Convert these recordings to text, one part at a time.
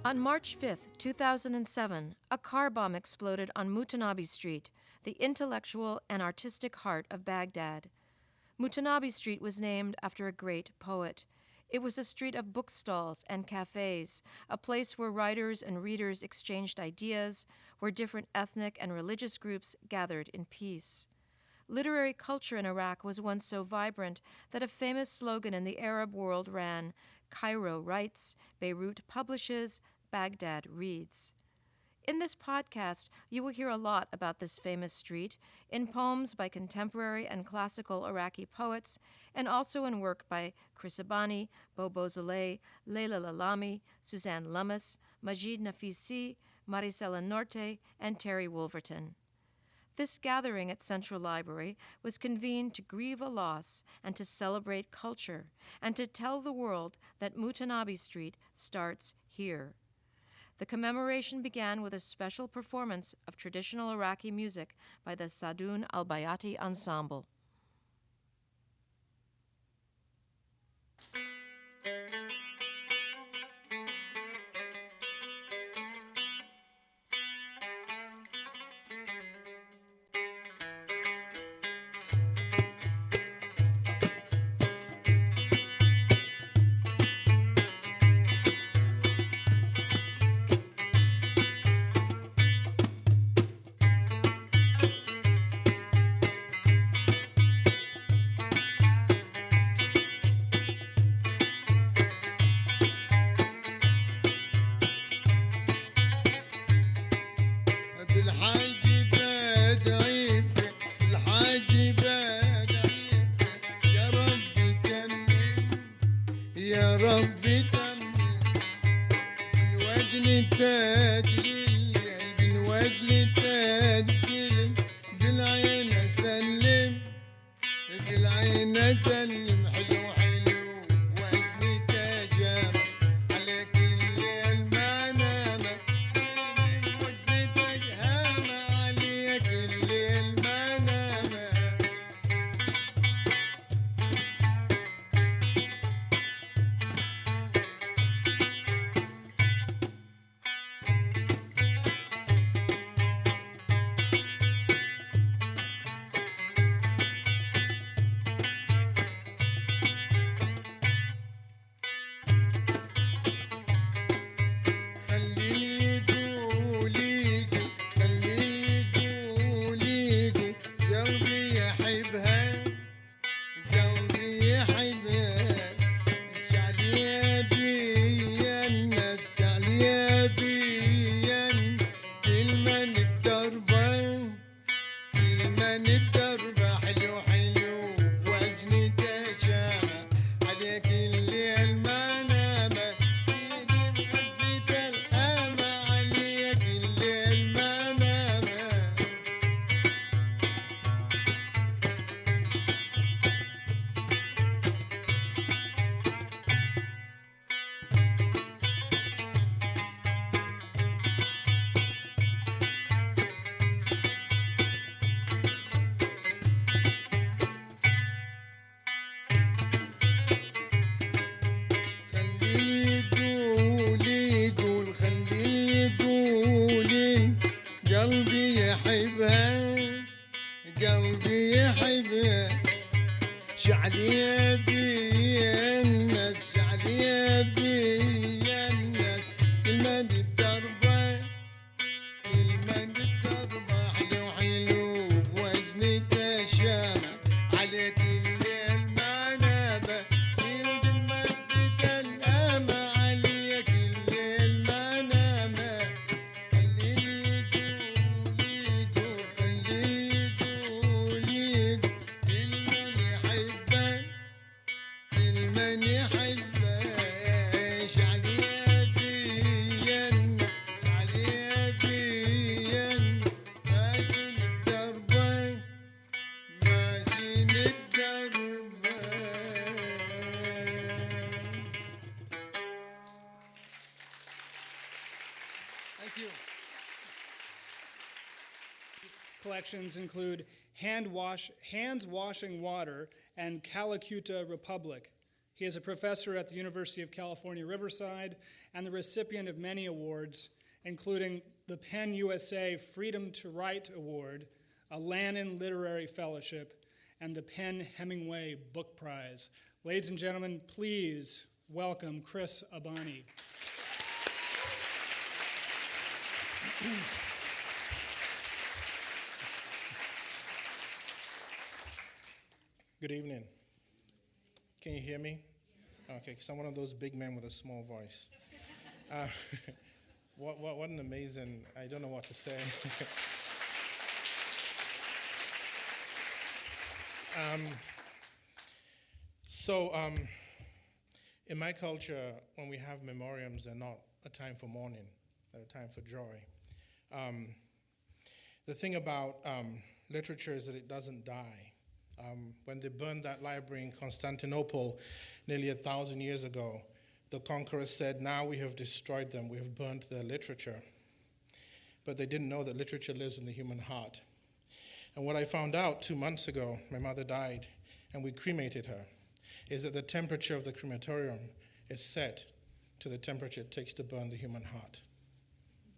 On March 5, 2007, a car bomb exploded on Mutanabbi Street, the intellectual and artistic heart of Baghdad. Mutanabbi Street was named after a great poet. It was a street of bookstalls and cafes, a place where writers and readers exchanged ideas, where different ethnic and religious groups gathered in peace. Literary culture in Iraq was once so vibrant that a famous slogan in the Arab world ran, "Cairo writes, Beirut publishes, Baghdad reads." In this podcast, you will hear a lot about this famous street, in poems by contemporary and classical Iraqi poets, and also in work by Chris Abani, Beausoleil, Laila Lalami, Suzanne Lummis, Majid Naficy, Marisela Norte, and Terry Wolverton. This gathering at Central Library was convened to grieve a loss and to celebrate culture, and to tell the world that Mutanabbi Street starts here. The commemoration began with a special performance of traditional Iraqi music by the Sadoun al-Bayati Ensemble. Collections include Hands Washing Water and Calacuta Republic, He is a professor at the University of California, Riverside, and the recipient of many awards, including the PEN USA Freedom to Write Award, a Lannan Literary Fellowship, and the PEN Hemingway Book Prize. Ladies and gentlemen, please welcome Chris Abani. Good evening. Can you hear me? Okay, because I'm one of those big men with a small voice. What an amazing, I don't know what to say. In my culture, when we have memoriams, they're not a time for mourning, they're a time for joy. The thing about literature is that it doesn't die. When they burned that library in Constantinople nearly 1,000 years ago, the conquerors said, now we have destroyed them, we have burnt their literature. But they didn't know that literature lives in the human heart. And what I found out 2 months ago, my mother died, and we cremated her, is that the temperature of the crematorium is set to the temperature it takes to burn the human heart.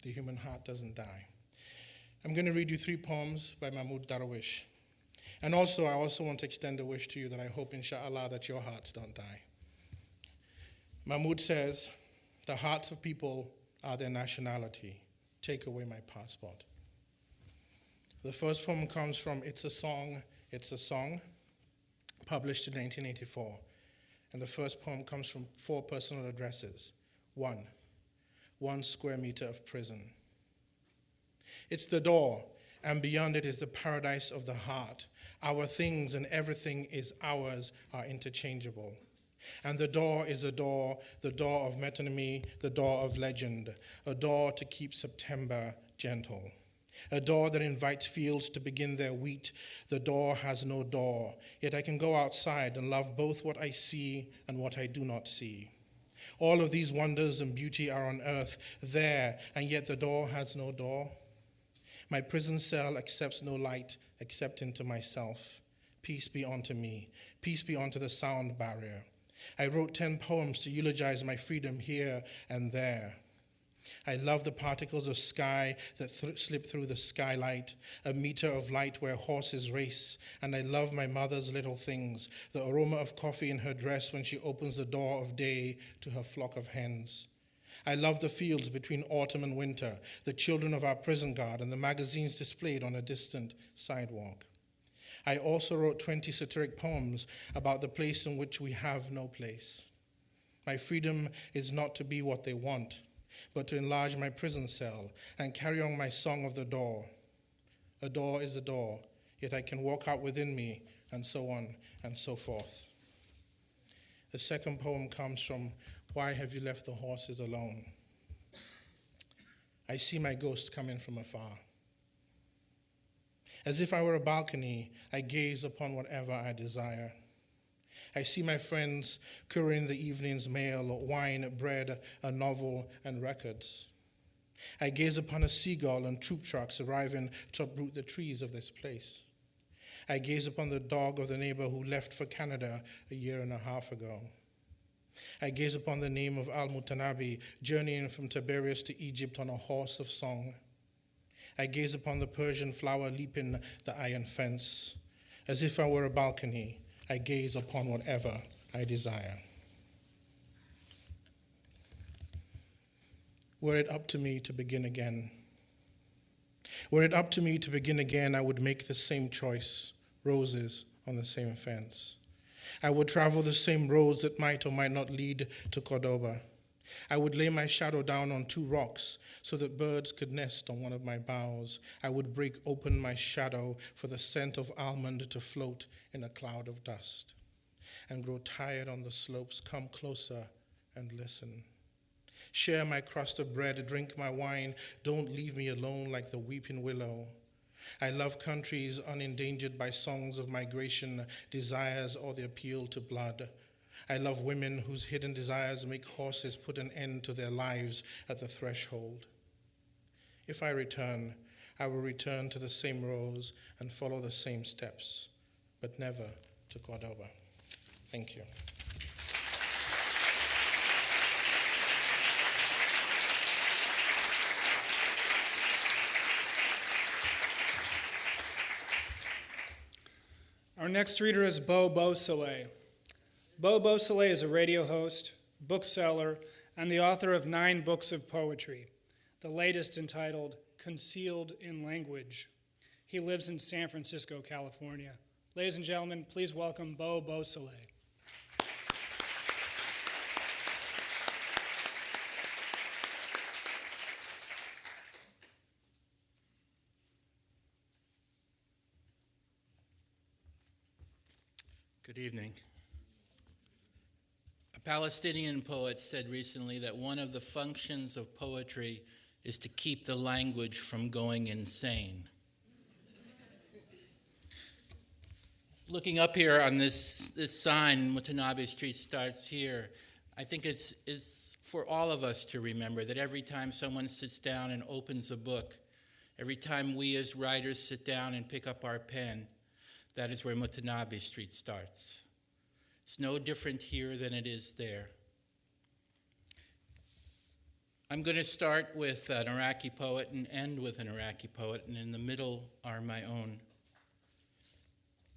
The human heart doesn't die. I'm going to read you 3 poems by Mahmoud Darwish. And also, I also want to extend a wish to you that I hope, inshallah, that your hearts don't die. Mahmoud says, the hearts of people are their nationality. Take away my passport. The first poem comes from It's a Song, published in 1984. And the first poem comes from 4 personal addresses. 1 square meter of prison. It's the door, and beyond it is the paradise of the heart. Our things and everything is ours are interchangeable. And the door is a door, the door of metonymy, the door of legend, a door to keep September gentle. A door that invites fields to begin their wheat. The door has no door, yet I can go outside and love both what I see and what I do not see. All of these wonders and beauty are on earth, there, and yet the door has no door. My prison cell accepts no light except into myself. Peace be unto me. Peace be unto the sound barrier. I wrote 10 poems to eulogize my freedom here and there. I love the particles of sky that slip through the skylight, a meter of light where horses race, and I love my mother's little things, the aroma of coffee in her dress when she opens the door of day to her flock of hens. I love the fields between autumn and winter, the children of our prison guard, and the magazines displayed on a distant sidewalk. I also wrote 20 satiric poems about the place in which we have no place. My freedom is not to be what they want, but to enlarge my prison cell and carry on my song of the door. A door is a door, yet I can walk out within me, and so on and so forth. The second poem comes from Why Have You Left the Horses Alone? I see my ghost coming from afar. As if I were a balcony, I gaze upon whatever I desire. I see my friends couriering the evening's mail, wine, bread, a novel, and records. I gaze upon a seagull and troop trucks arriving to uproot the trees of this place. I gaze upon the dog of the neighbor who left for Canada 1.5 years ago. I gaze upon the name of Mutanabbi journeying from Tiberias to Egypt on a horse of song. I gaze upon the Persian flower leaping the iron fence. As if I were a balcony, I gaze upon whatever I desire. Were it up to me to begin again, I would make the same choice, roses on the same fence. I would travel the same roads that might or might not lead to Cordoba. I would lay my shadow down on 2 rocks so that birds could nest on one of my boughs. I would break open my shadow for the scent of almond to float in a cloud of dust. And grow tired on the slopes, come closer and listen. Share my crust of bread, drink my wine, don't leave me alone like the weeping willow. I love countries unendangered by songs of migration, desires, or the appeal to blood. I love women whose hidden desires make horses put an end to their lives at the threshold. If I return, I will return to the same rows and follow the same steps, but never to Cordoba. Thank you. Our next reader is Beausoleil. Beausoleil is a radio host, bookseller, and the author of 9 books of poetry, the latest entitled Concealed in Language. He lives in San Francisco, California. Ladies and gentlemen, please welcome Beausoleil. Good evening. A Palestinian poet said recently that one of the functions of poetry is to keep the language from going insane. Looking up here on this sign, Mutanabbi Street starts here, I think it's for all of us to remember that every time someone sits down and opens a book, every time we as writers sit down and pick up our pen, that is where Mutanabbi Street starts. It's no different here than it is there. I'm going to start with an Iraqi poet and end with an Iraqi poet, and in the middle are my own.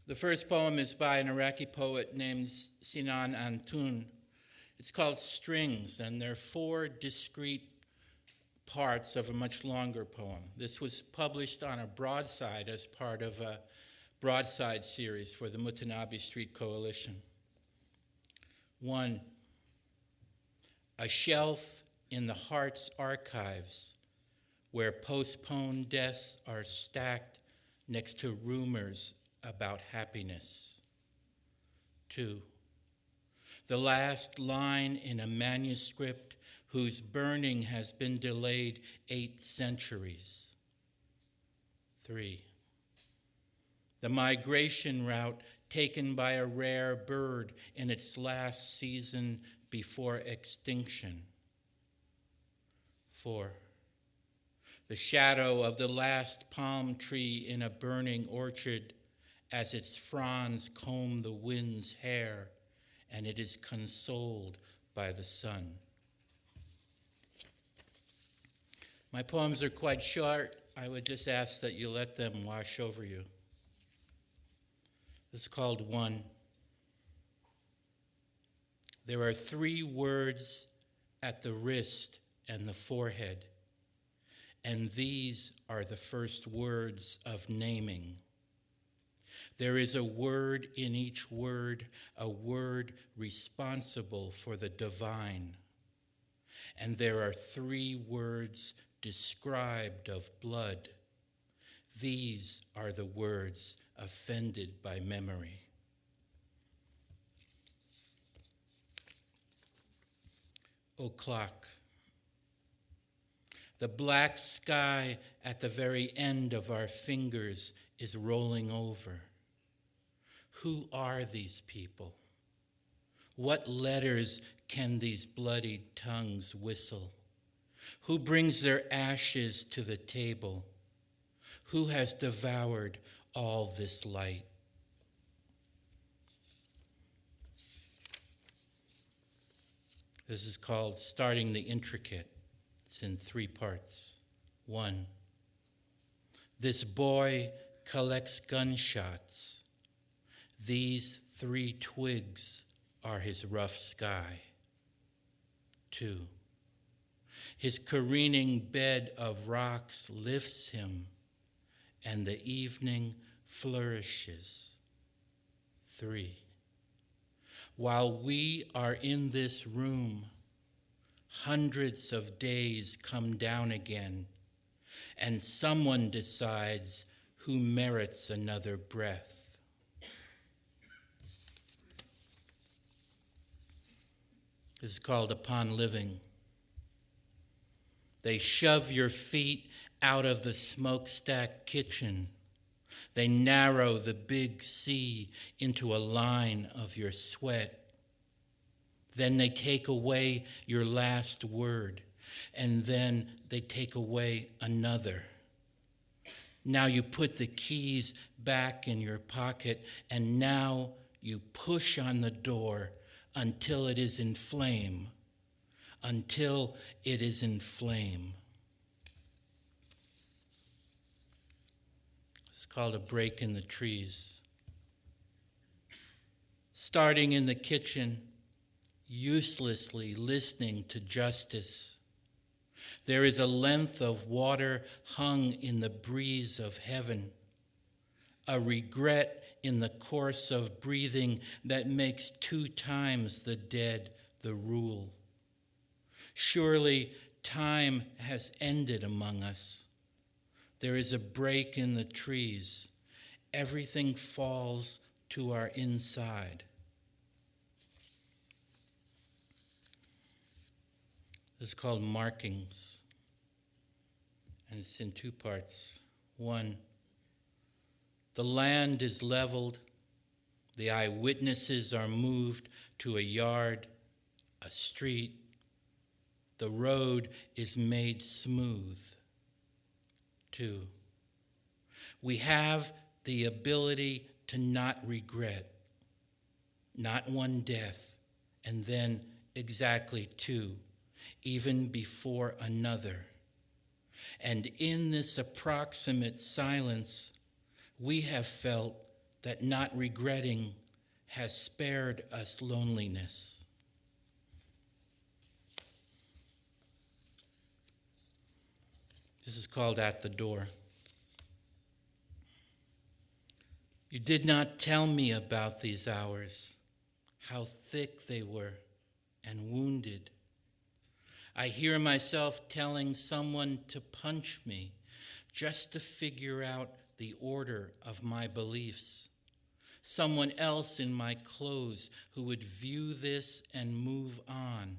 The first poem is by an Iraqi poet named Sinan Antun. It's called Strings, and there are 4 discrete parts of a much longer poem. This was published on a broadside as part of a broadside series for the Mutanabbi Street Coalition. 1. A shelf in the heart's archives where postponed deaths are stacked next to rumors about happiness. 2. The last line in a manuscript whose burning has been delayed 8 centuries. 3. The migration route taken by a rare bird in its last season before extinction. 4. The shadow of the last palm tree in a burning orchard as its fronds comb the wind's hair and it is consoled by the sun. My poems are quite short. I would just ask that you let them wash over you. This is called 1. There are 3 words at the wrist and the forehead, and these are the first words of naming. There is a word in each word, a word responsible for the divine. And there are 3 words described of blood. These are the words offended by memory. O clock, the black sky at the very end of our fingers is rolling over. Who are these people? What letters can these bloodied tongues whistle? Who brings their ashes to the table? Who has devoured all this light? This is called Starting the Intricate. It's in 3 parts. 1. This boy collects gunshots. These 3 twigs are his rough sky. 2. His careening bed of rocks lifts him, and the evening flourishes. 3. While we are in this room, hundreds of days come down again, and someone decides who merits another breath. This is called Upon Living. They shove your feet out of the smokestack kitchen. They narrow the big sea into a line of your sweat. Then they take away your last word, and then they take away another. Now you put the keys back in your pocket, and now you push on the door until it is in flame. Until it is in flame. It's called A Break in the Trees. starting in the kitchen, uselessly listening to justice. There is a length of water hung in the breeze of heaven, a regret in the course of breathing that makes 2 times the dead the rule. Surely time has ended among us. There is a break in the trees. Everything falls to our inside. This is called Markings, and it's in 2 parts. 1, the land is leveled, the eyewitnesses are moved to a yard, a street, the road is made smooth. 2, we have the ability to not regret, not 1 death, and then exactly 2, even before another. And in this approximate silence, we have felt that not regretting has spared us loneliness. This is called At the Door. You did not tell me about these hours, how thick they were and wounded. I hear myself telling someone to punch me just to figure out the order of my beliefs. Someone else in my clothes who would view this and move on.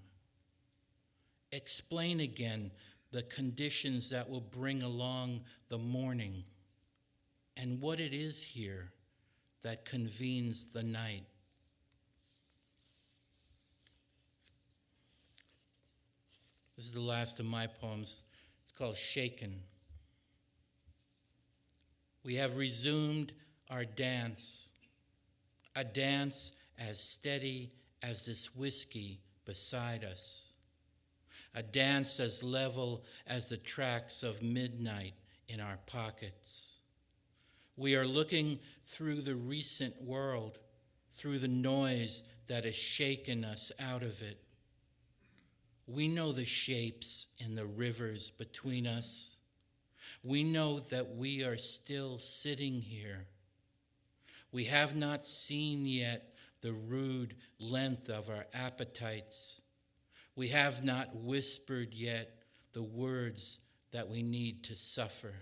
Explain again the conditions that will bring along the morning and what it is here that convenes the night. This is the last of my poems. It's called Shaken. We have resumed our dance, a dance as steady as this whiskey beside us, a dance as level as the tracks of midnight in our pockets. We are looking through the recent world, through the noise that has shaken us out of it. We know the shapes in the rivers between us. We know that we are still sitting here. We have not seen yet the rude length of our appetites. We have not whispered yet the words that we need to suffer.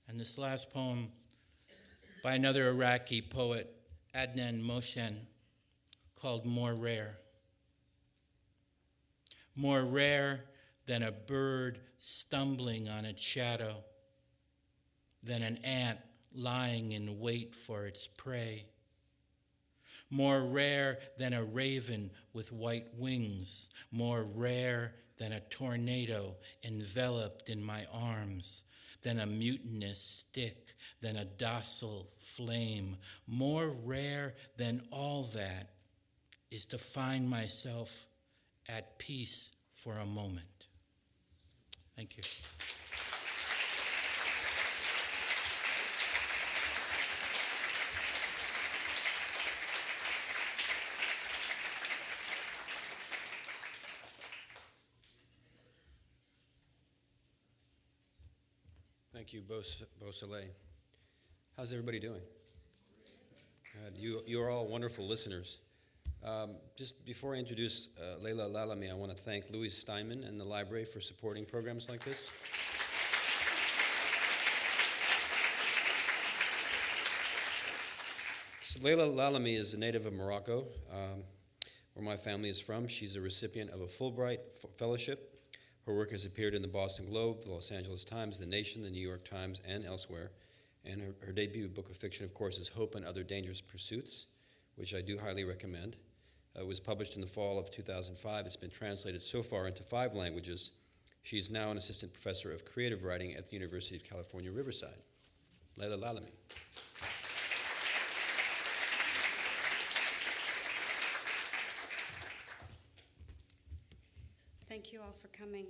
And this last poem by another Iraqi poet, Adnan Moshen, called More Rare. More rare than a bird stumbling on its shadow, than an ant lying in wait for its prey. More rare than a raven with white wings, more rare than a tornado enveloped in my arms, than a mutinous stick, than a docile flame. More rare than all that is to find myself at peace for a moment. Thank you. Thank you, Beausoleil. How's everybody doing? You are all wonderful listeners. Just before I introduce Laila Lalami, I want to thank Louise Steinman and the library for supporting programs like this. So Laila Lalami is a native of Morocco, where my family is from. She's a recipient of a Fulbright Fellowship. Her work has appeared in the Boston Globe, the Los Angeles Times, The Nation, the New York Times, and elsewhere. And her debut book of fiction, of course, is Hope and Other Dangerous Pursuits, which I do highly recommend. It was published in the fall of 2005. It's been translated so far into 5 languages. She's now an assistant professor of creative writing at the University of California, Riverside. Laila Lalami. Thank you all for coming.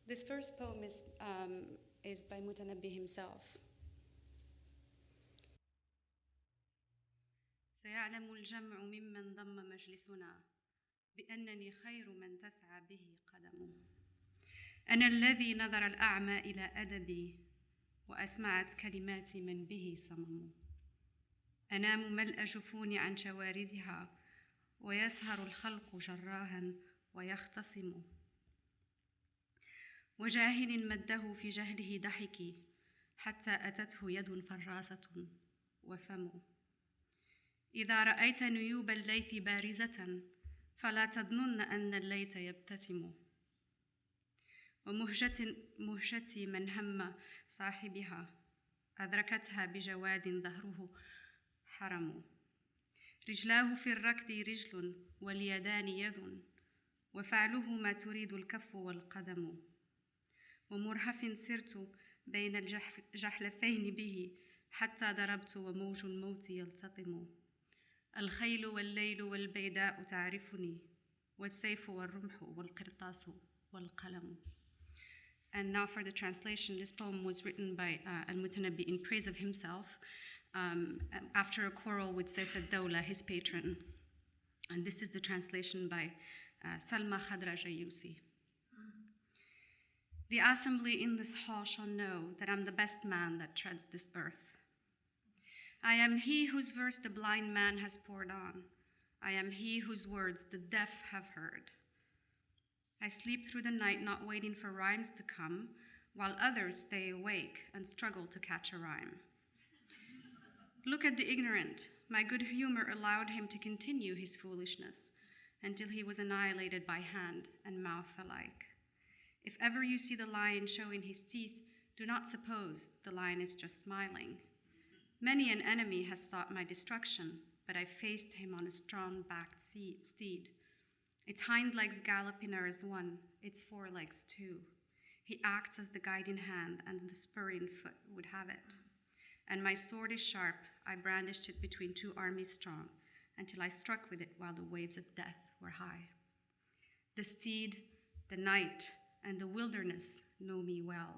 This first poem is by Mutanabbi himself. Se ويعلم الجمع ممن ضم مجلسنا بأنني خير من تسعى به قدمه. أنا الذي نظر الأعمى إلى أدبي وأسمعت كلماتي من به صمم. أنام ملء جفوني عن شواردها ويسهر الخلق جراها ويختصم. وجاهل مده في جهله ضحكي حتى أتته يد فراسة وفم. إذا رأيت نيوب الليث بارزة فلا تظنن أن الليث يبتسم. ومهجتي من هم صاحبها أدركتها بجواد ظهره حرم. رجلاه في الركض رجل واليدان يد وفعله ما تريد الكف والقدم. ومرهف سرت بين الجحلفين به حتى ضربت وموج الموت يلتطم. الخيل والليل والبيداء تعرفني والسيف والرمح والقرطاس والقلم. And now for the translation, this poem was written by Mutanabbi in praise of himself after a quarrel with Saif al-Dawla, his patron. And this is the translation by Salma Khadra Jayusi. The assembly in this hall shall know that I'm the best man that treads this earth. I am he whose verse the blind man has poured on. I am he whose words the deaf have heard. I sleep through the night not waiting for rhymes to come, while others stay awake and struggle to catch a rhyme. Look at the ignorant. My good humor allowed him to continue his foolishness until he was annihilated by hand and mouth alike. If ever you see the lion showing his teeth, do not suppose the lion is just smiling. Many an enemy has sought my destruction, but I faced him on a strong-backed steed. Its hind legs galloping are as one, its forelegs two. He acts as the guiding hand, and the spurring foot would have it. And my sword is sharp, I brandished it between two armies strong, until I struck with it while the waves of death were high. The steed, the night, and the wilderness know me well.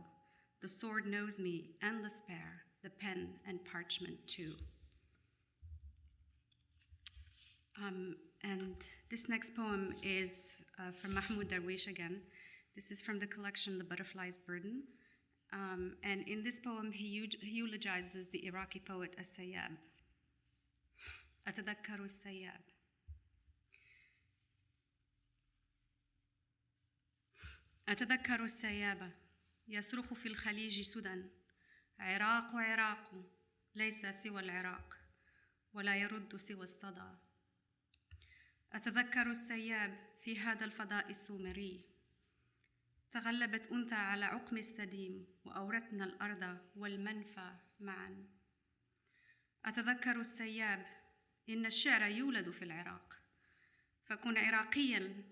The sword knows me, and the spear, the pen and parchment too. And this next poem is from Mahmoud Darwish again. This is from the collection The Butterfly's Burden. And in this poem, he eulogizes the Iraqi poet As-Sayyab. أتذكر السياب. أتذكر السياب يصرخ في الخليج سدى عراق عراق ليس سوى العراق ولا يرد سوى الصدى. أتذكر السياب في هذا الفضاء السومري تغلبت أنثى على عقم السديم وأورثنا الأرض والمنفى معا. أتذكر السياب إن الشعر يولد في العراق فكن عراقيا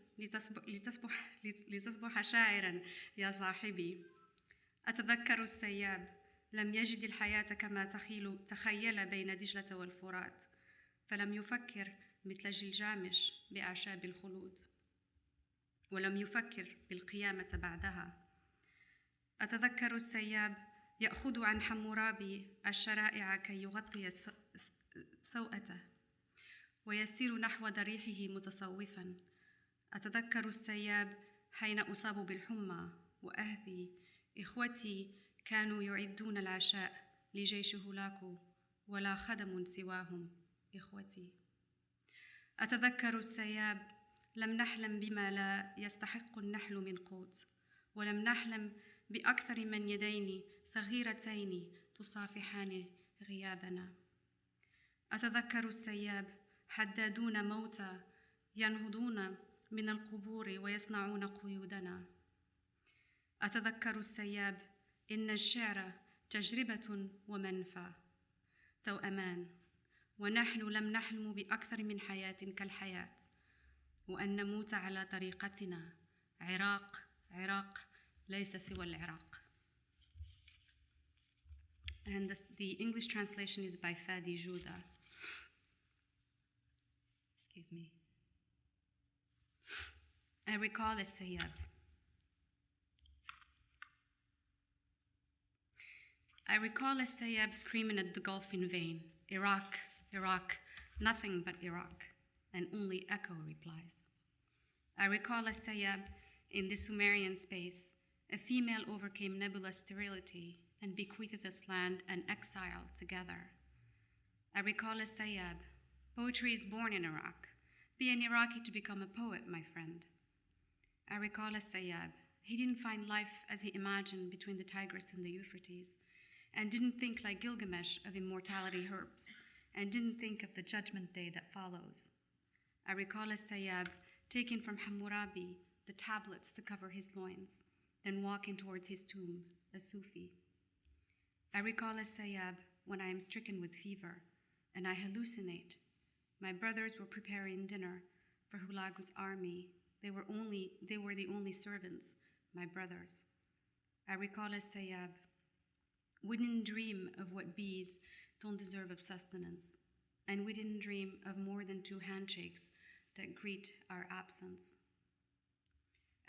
لتصبح شاعرا يا صاحبي. أتذكر السياب لم يجد الحياة كما تخيل بين دجلة والفرات فلم يفكر مثل جلجامش بأعشاب الخلود ولم يفكر بالقيامة بعدها. أتذكر السياب يأخذ عن حمورابي الشرائع كي يغطي سوءته ويسير نحو ضريحه متصوفا. أتذكر السياب حين أصاب بالحمى وأهذي إخوتي كانوا يعدون العشاء لجيش هولاكو ولا خدم سواهم إخوتي. أتذكر السياب لم نحلم بما لا يستحق النحل من قوت ولم نحلم بأكثر من يدين صغيرتين تصافحان غيابنا. أتذكر السياب حدادون موتى ينهضون من القبور ويصنعون قيودنا. أتذكر السياب إن الشعر تجربة ومنفى توأمان ونحن لم نحلم بأكثر من حياة كالحياة وأن نموت على طريقتنا. عراق عراق ليس سوى العراق. And the English translation is by Fadi Juda. Excuse me. I recall As-Sayyab. I recall As-Sayyab screaming at the Gulf in vain. Iraq, Iraq, Nothing but Iraq, and only echo replies. I recall a Sayyab in the Sumerian space. A female overcame nebulous sterility and bequeathed this land and exile together. I recall a Sayyab. Poetry is born in Iraq. Be an Iraqi to become a poet, my friend. I recall a Sayyab. He didn't find life as he imagined between the Tigris and the Euphrates, and didn't think like Gilgamesh of immortality herbs, and didn't think of the judgment day that follows. I recall a Sayyab taking from Hammurabi the tablets to cover his loins, then walking towards his tomb, a Sufi. I recall a Sayyab when I am stricken with fever, and I hallucinate. My brothers were preparing dinner for Hulagu's army. They were the only servants, my brothers. I recall a Sayyab. We didn't dream of what bees don't deserve of sustenance, and we didn't dream of more than 2 handshakes that greet our absence.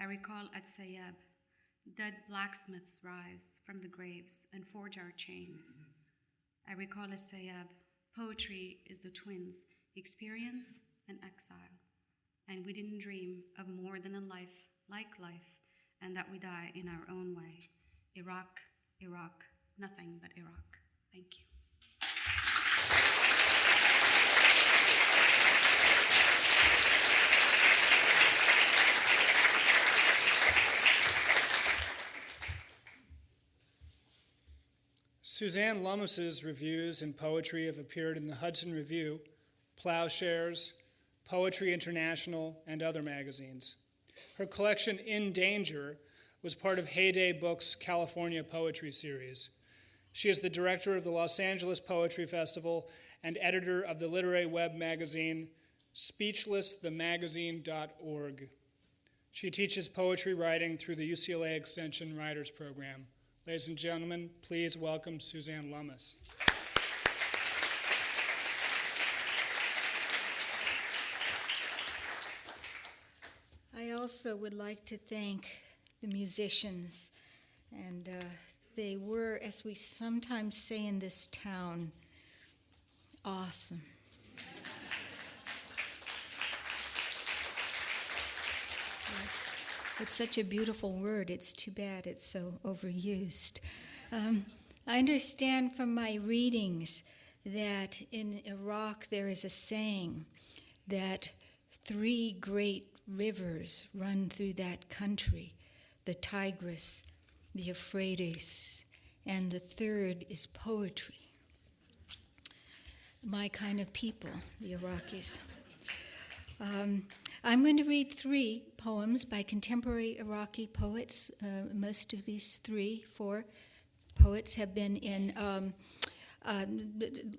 I recall at Sayyab, dead blacksmiths rise from the graves and forge our chains. I recall a Sayyab, poetry is the twins, experience and exile, and we didn't dream of more than a life like life, and that we die in our own way. Iraq, Iraq, nothing but Iraq. Thank you. Suzanne Lummis's reviews in poetry have appeared in the Hudson Review, Plowshares, Poetry International, and other magazines. Her collection, In Danger, was part of Heyday Books' California Poetry Series. She is the director of the Los Angeles Poetry Festival and editor of the literary web magazine SpeechlessTheMagazine.org. She teaches poetry writing through the UCLA Extension Writers Program. Ladies and gentlemen, please welcome Suzanne Lummis. I also would like to thank the musicians, and they were, as we sometimes say in this town, awesome. It's such a beautiful word. It's too bad it's so overused. I understand from my readings that in Iraq there is a saying that 3 great rivers run through that country, the Tigris, the Euphrates, and the third is poetry. My kind of people, the Iraqis. I'm going to read 3 poems by contemporary Iraqi poets. Most of these 4 poets have been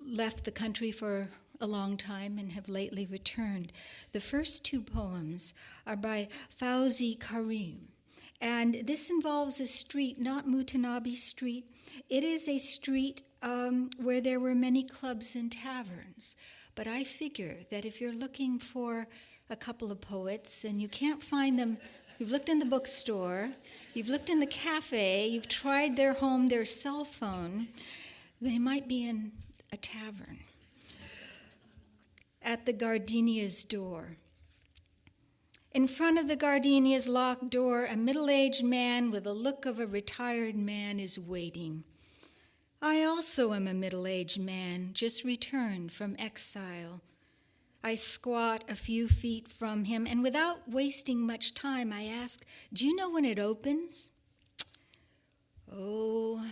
left the country for a long time and have lately returned. The first 2 poems are by Fawzi Karim, and this involves a street, not Mutanabbi Street. It is a street where there were many clubs and taverns. But I figure that if you're looking for a couple of poets and you can't find them, you've looked in the bookstore, you've looked in the cafe, you've tried their home, their cell phone, they might be in a tavern. At the gardenia's door. In front of the gardenia's locked door, a middle-aged man with the look of a retired man is waiting. I also am a middle-aged man, just returned from exile. I squat a few feet from him, and without wasting much time, I ask, "Do you know when it opens?" "Oh,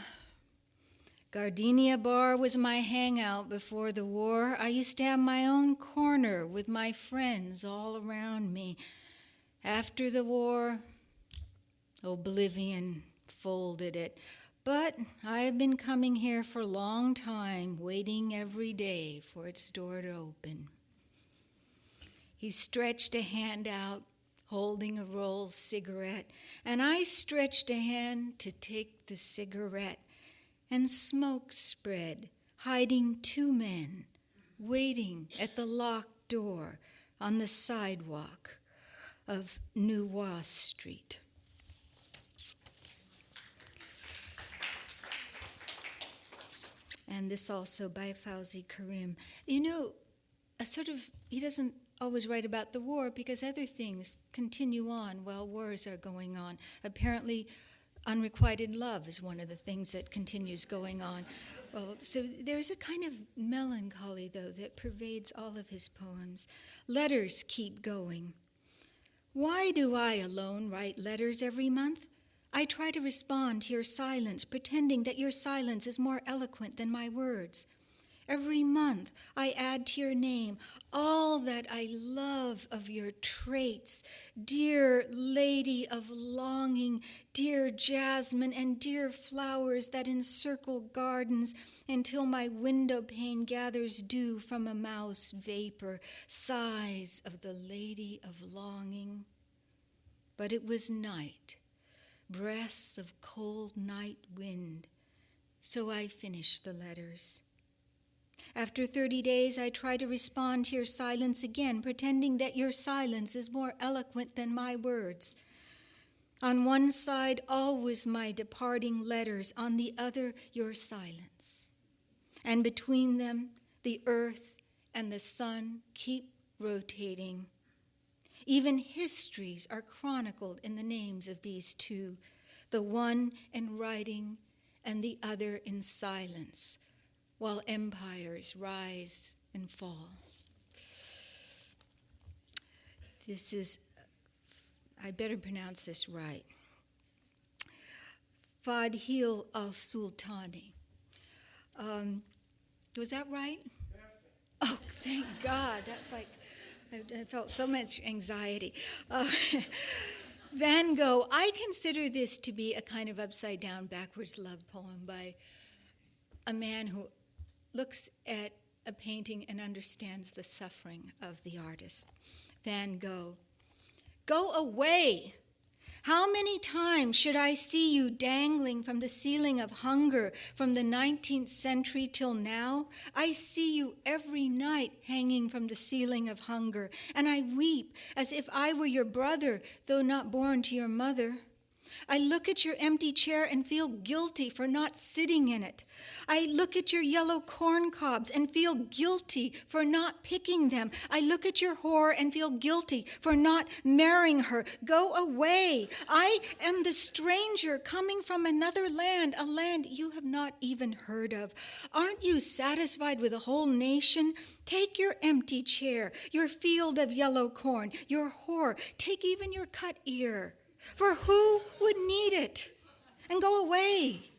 Gardenia Bar was my hangout before the war. I used to have my own corner with my friends all around me. After the war, oblivion folded it. But I have been coming here for a long time, waiting every day for its door to open." He stretched a hand out, holding a rolled cigarette, and I stretched a hand to take the cigarette, and smoke spread, hiding 2 men, waiting at the locked door on the sidewalk of Nuwa Street. And this also by Fawzi Karim. You know, he doesn't always write about the war because other things continue on while wars are going on. Apparently, unrequited love is one of the things that continues going on. Well, so there's a kind of melancholy, though, that pervades all of his poems. Letters keep going. Why do I alone write letters every month? I try to respond to your silence, pretending that your silence is more eloquent than my words. Every month, I add to your name all that I love of your traits, dear lady of longing, dear jasmine, and dear flowers that encircle gardens until my window pane gathers dew from a mouse vapor, sighs of the lady of longing. But it was night, breaths of cold night wind, so I finished the letters. After 30 days, I try to respond to your silence again, pretending that your silence is more eloquent than my words. On one side, always my departing letters, on the other, your silence. And between them, the earth and the sun keep rotating. Even histories are chronicled in the names of these two, the one in writing and the other in silence, while empires rise and fall. This is, I better pronounce this right, Fadhil al-Sultani. Was that right? Oh, thank God. That's like, I felt so much anxiety. Van Gogh, I consider this to be a kind of upside-down, backwards love poem by a man who looks at a painting and understands the suffering of the artist. Van Gogh. Go away! How many times should I see you dangling from the ceiling of hunger from the 19th century till now? I see you every night hanging from the ceiling of hunger, and I weep as if I were your brother, though not born to your mother. I look at your empty chair and feel guilty for not sitting in it. I look at your yellow corn cobs and feel guilty for not picking them. I look at your whore and feel guilty for not marrying her. Go away. I am the stranger coming from another land, a land you have not even heard of. Aren't you satisfied with a whole nation? Take your empty chair, your field of yellow corn, your whore. Take even your cut ear. For who would need it? And go away.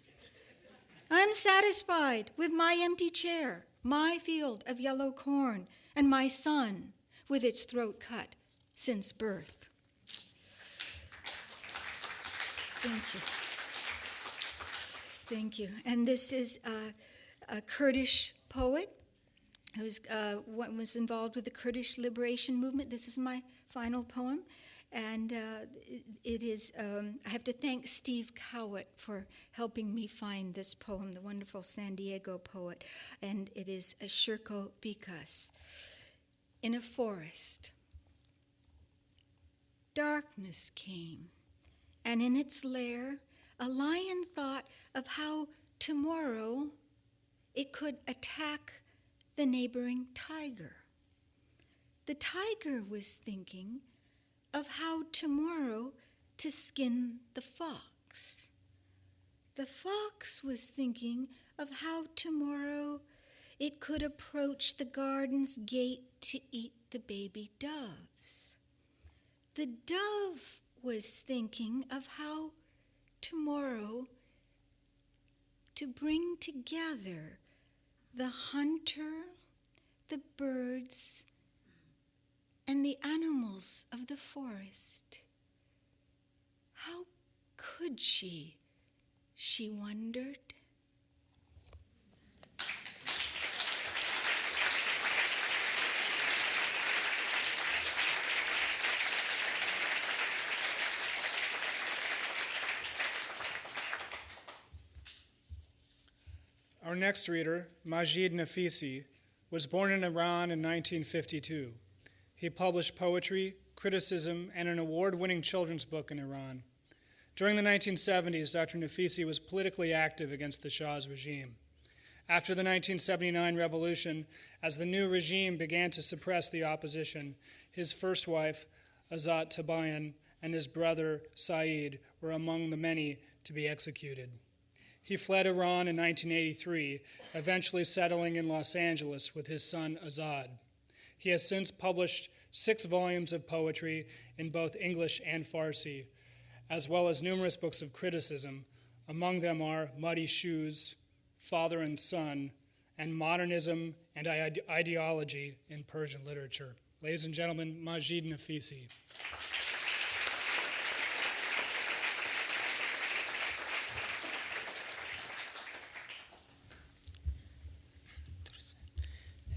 I'm satisfied with my empty chair, my field of yellow corn, and my son with its throat cut since birth. Thank you. Thank you. And this is a Kurdish poet who was involved with the Kurdish liberation movement. This is my final poem. And it is, I have to thank Steve Cowett for helping me find this poem, the wonderful San Diego poet. And it is a Shirko Bikas. In a forest, darkness came, and in its lair, a lion thought of how tomorrow it could attack the neighboring tiger. The tiger was thinking of how tomorrow to skin the fox. The fox was thinking of how tomorrow it could approach the garden's gate to eat the baby doves. The dove was thinking of how tomorrow to bring together the hunter, the birds, and the animals of the forest. How could she wondered? Our next reader, Majid Naficy, was born in Iran in 1952. He published poetry, criticism, and an award-winning children's book in Iran. During the 1970s, Dr. Naficy was politically active against the Shah's regime. After the 1979 revolution, as the new regime began to suppress the opposition, his first wife, Azat Tabayan, and his brother, Saeed, were among the many to be executed. He fled Iran in 1983, eventually settling in Los Angeles with his son, Azad. He has since published 6 volumes of poetry in both English and Farsi, as well as numerous books of criticism. Among them are Muddy Shoes, Father and Son, and Modernism and Ideology in Persian Literature. Ladies and gentlemen, Majid Naficy.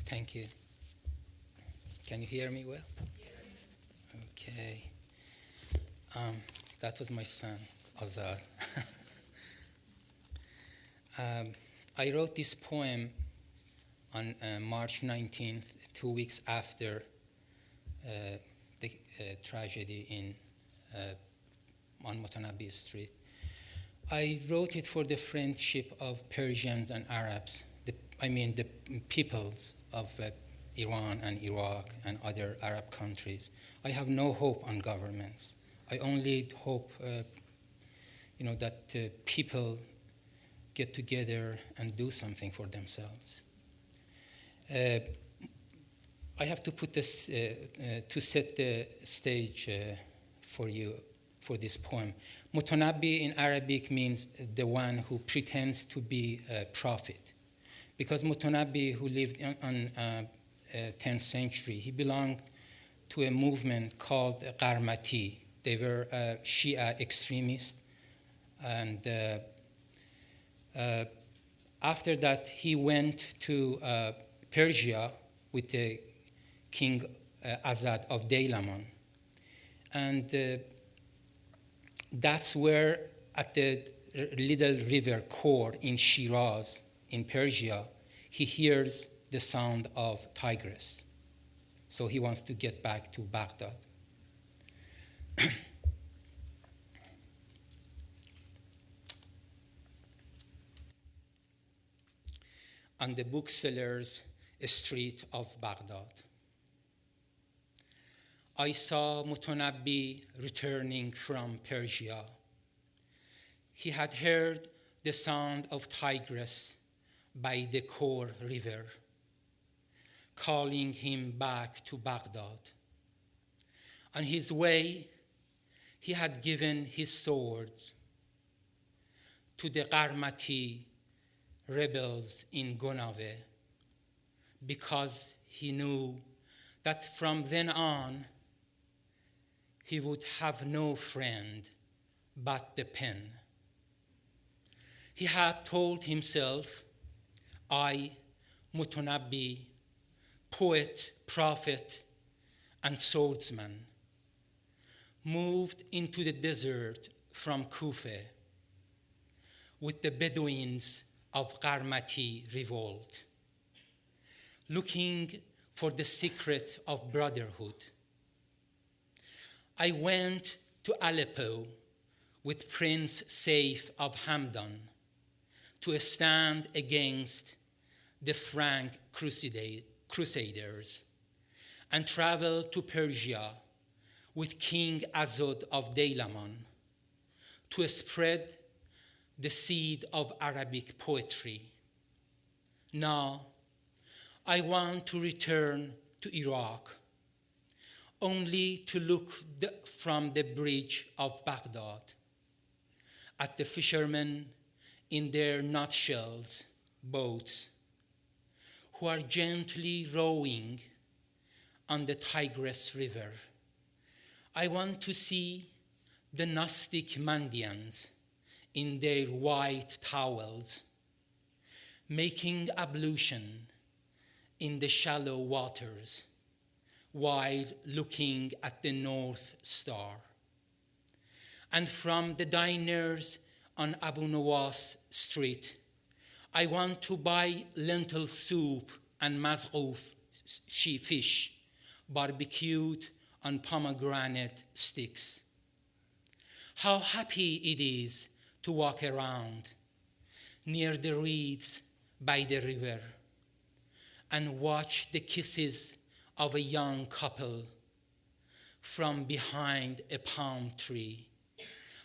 Thank you. Can you hear me well? Yes. Okay. That was my son, Azad. I wrote this poem on March 19th, 2 weeks after the tragedy on Mutanabbi Street. I wrote it for the friendship of Persians and Arabs, the peoples of Iran and Iraq and other Arab countries. I have no hope on governments. I only hope, that people get together and do something for themselves. I have to put this to set the stage for you for this poem. Mutanabbi in Arabic means the one who pretends to be a prophet, because Mutanabbi, who lived on 10th century, he belonged to a movement called Qarmati. They were Shia extremists, and after that he went to Persia with the King Azad of Daylaman, and that's where at the little river Khor in Shiraz in Persia, he hears the sound of tigress. So he wants to get back to Baghdad. On the bookseller's street of Baghdad, I saw Mutanabbi returning from Persia. He had heard the sound of tigress by the Khor river, calling him back to Baghdad. On his way, he had given his sword to the Qarmati rebels in Gonave, because he knew that from then on he would have no friend but the pen. He had told himself, I, Mutanabbi, poet, prophet, and swordsman, moved into the desert from Kufa with the Bedouins of Qarmati revolt, looking for the secret of brotherhood. I went to Aleppo with Prince Saif of Hamdan to stand against the Frank Crusaders, and traveled to Persia with King Azad of Daylaman to spread the seed of Arabic poetry. Now, I want to return to Iraq, only to look from the bridge of Baghdad at the fishermen in their nutshells boats, who are gently rowing on the Tigris River. I want to see the Gnostic Mandians in their white towels, making ablution in the shallow waters while looking at the North Star. And from the diners on Abu Nawas Street, I want to buy lentil soup and mazghouf fish, barbecued on pomegranate sticks. How happy it is to walk around near the reeds by the river and watch the kisses of a young couple from behind a palm tree.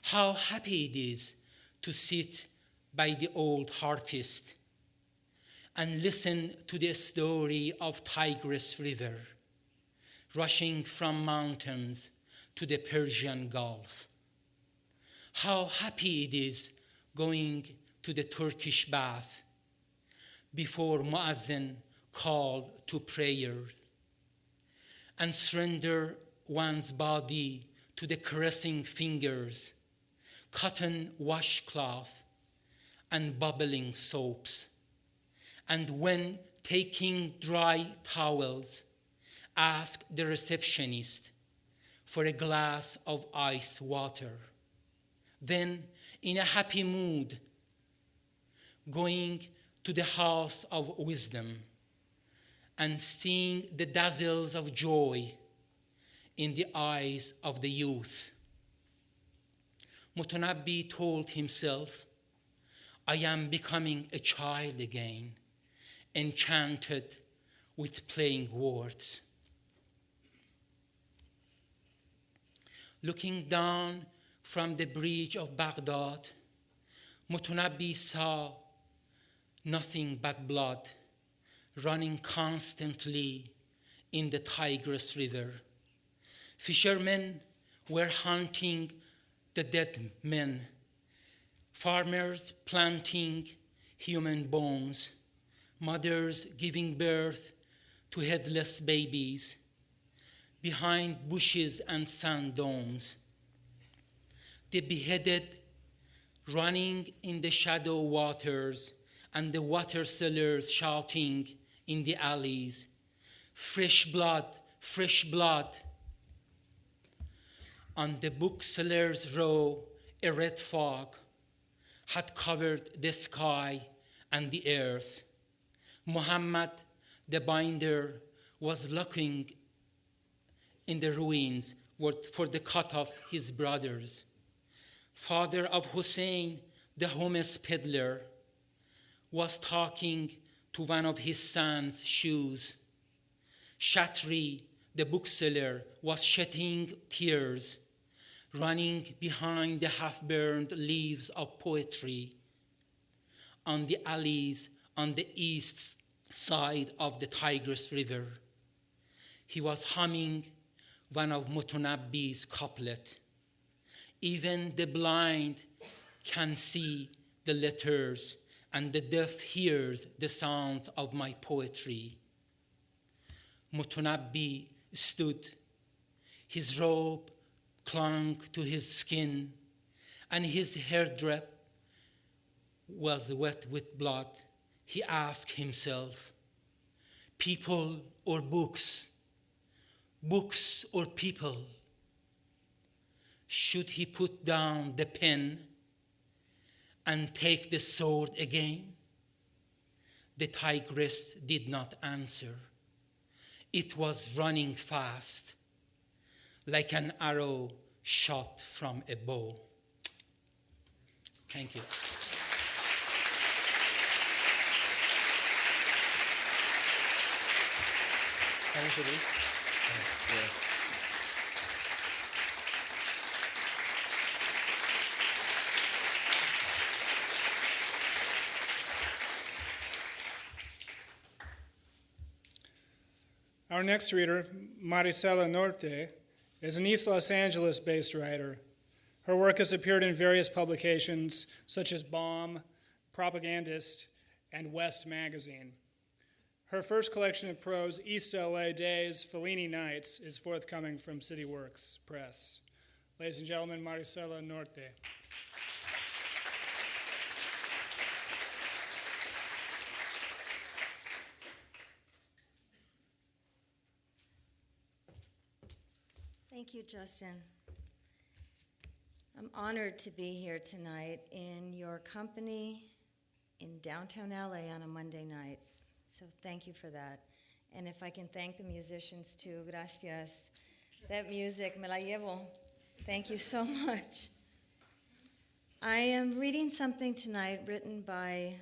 How happy it is to sit by the old harpist and listen to the story of Tigris River rushing from mountains to the Persian Gulf. How happy it is going to the Turkish bath before Muazzin call to prayer and surrender one's body to the caressing fingers, cotton washcloth, and bubbling soaps. And when taking dry towels, ask the receptionist for a glass of ice water. Then, in a happy mood, going to the house of wisdom and seeing the dazzles of joy in the eyes of the youth. Mutanabbi told himself, I am becoming a child again, enchanted with playing words. Looking down from the bridge of Baghdad, Mutanabbi saw nothing but blood running constantly in the Tigris River. Fishermen were hunting the dead men, farmers planting human bones, mothers giving birth to headless babies behind bushes and sand domes. The beheaded running in the shadow waters, and the water sellers shouting in the alleys, fresh blood, fresh blood. On the bookseller's row, a red fog had covered the sky and the earth. Muhammad, the binder, was looking in the ruins for the cut of his brothers. Father of Hussein, the hummus peddler, was talking to one of his son's shoes. Shatri, the bookseller, was shedding tears, running behind the half-burned leaves of poetry on the alleys on the east side of the Tigris River. He was humming one of Mutanabbi's couplets. Even the blind can see the letters, and the deaf hears the sounds of my poetry. Mutanabbi stood. His robe clung to his skin, and his hairdress was wet with blood. He asked himself, people or books? Books or people? Should he put down the pen and take the sword again? The tigress did not answer. It was running fast, like an arrow shot from a bow. Thank you. Thank you. Our next reader, Marisela Norte, is an East Los Angeles-based writer. Her work has appeared in various publications such as Bomb, Propagandist, and West Magazine. Her first collection of prose, East LA Days, Fellini Nights, is forthcoming from City Works Press. Ladies and gentlemen, Marisela Norte. Thank you, Justin. I'm honored to be here tonight in your company in downtown LA on a Monday night. So thank you for that. And if I can thank the musicians too, gracias. That music, me la llevo. Thank you so much. I am reading something tonight written by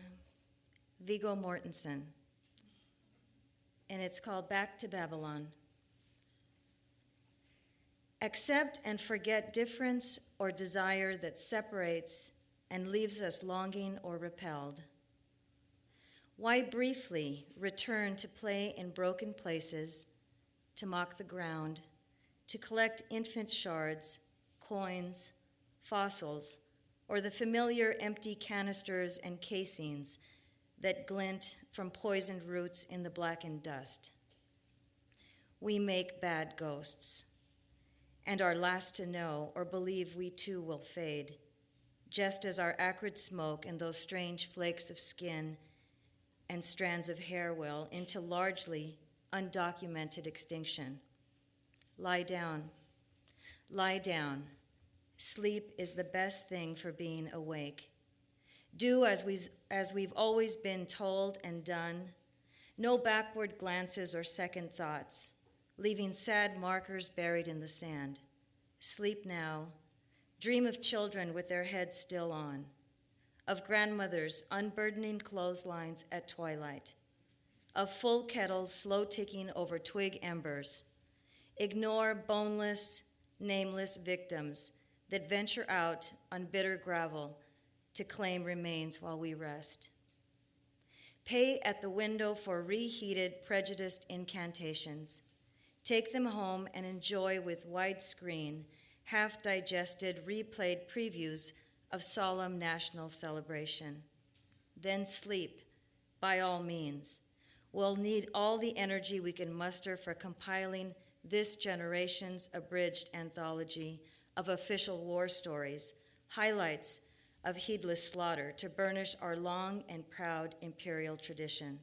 Viggo Mortensen, and it's called Back to Babylon. Accept and forget difference or desire that separates and leaves us longing or repelled. Why briefly return to play in broken places, to mock the ground, to collect infant shards, coins, fossils, or the familiar empty canisters and casings that glint from poisoned roots in the blackened dust? We make bad ghosts, and are last to know or believe we too will fade, just as our acrid smoke and those strange flakes of skin and strands of hair will, into largely undocumented extinction. Lie down. Lie down. Sleep is the best thing for being awake. Do as we've always been told and done. No backward glances or second thoughts, leaving sad markers buried in the sand. Sleep now. Dream of children with their heads still on, of grandmothers unburdening clotheslines at twilight, of full kettles slow ticking over twig embers. Ignore boneless, nameless victims that venture out on bitter gravel to claim remains while we rest. Pay at the window for reheated, prejudiced incantations. Take them home and enjoy with widescreen, half-digested, replayed previews of solemn national celebration. Then sleep, by all means. We'll need all the energy we can muster for compiling this generation's abridged anthology of official war stories, highlights of heedless slaughter to burnish our long and proud imperial tradition.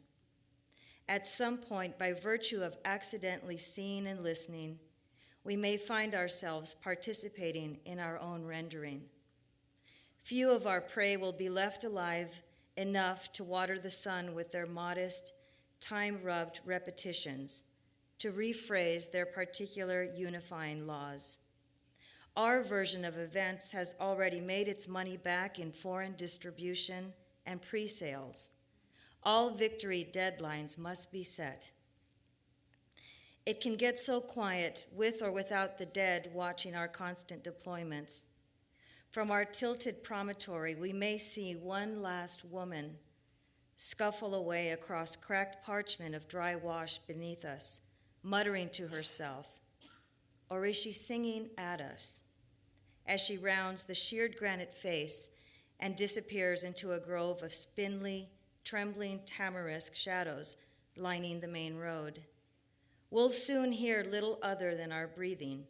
At some point, by virtue of accidentally seeing and listening, we may find ourselves participating in our own rendering. Few of our prey will be left alive enough to water the sun with their modest, time-rubbed repetitions, to rephrase their particular unifying laws. Our version of events has already made its money back in foreign distribution and pre-sales. All victory deadlines must be set. It can get so quiet, with or without the dead watching our constant deployments. From our tilted promontory, we may see one last woman scuffle away across cracked parchment of dry wash beneath us, muttering to herself. Or is she singing at us as she rounds the sheared granite face and disappears into a grove of spindly, trembling tamarisk shadows lining the main road? We'll soon hear little other than our breathing